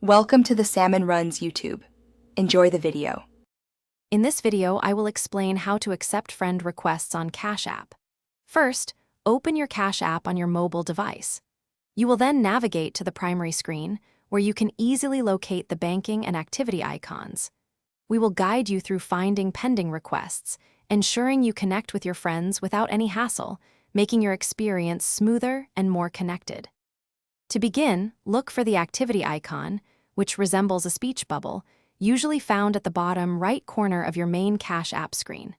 Welcome to the Salmon Runs YouTube. Enjoy the video. In this video, I will explain how to accept friend requests on Cash App. First, open your Cash App on your mobile device. You will then navigate to the primary screen, where you can easily locate the banking and activity icons. We will guide you through finding pending requests, ensuring you connect with your friends without any hassle, making your experience smoother and more connected. To begin, look for the activity icon, which resembles a speech bubble, usually found at the bottom right corner of your main Cash App screen.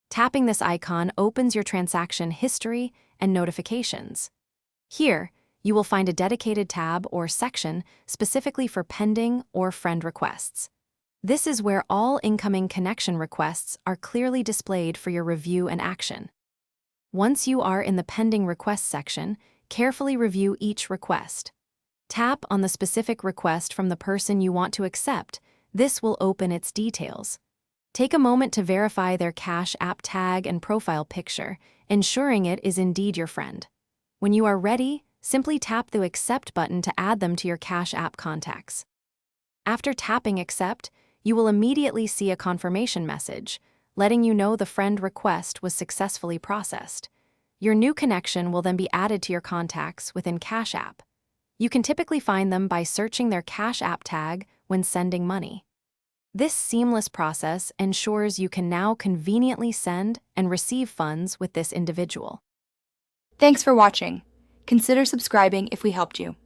Tapping this icon opens your transaction history and notifications. Here, you will find a dedicated tab or section specifically for pending or friend requests. This is where all incoming connection requests are clearly displayed for your review and action. Once you are in the pending requests section, carefully review each request. Tap on the specific request from the person you want to accept. This will open its details. Take a moment to verify their Cash App tag and profile picture, ensuring it is indeed your friend. When you are ready, simply tap the Accept button to add them to your Cash App contacts. After tapping Accept, you will immediately see a confirmation message, letting you know the friend request was successfully processed. Your new connection will then be added to your contacts within Cash App. You can typically find them by searching their Cash App tag when sending money. This seamless process ensures you can now conveniently send and receive funds with this individual. Thanks for watching. Consider subscribing if we helped you.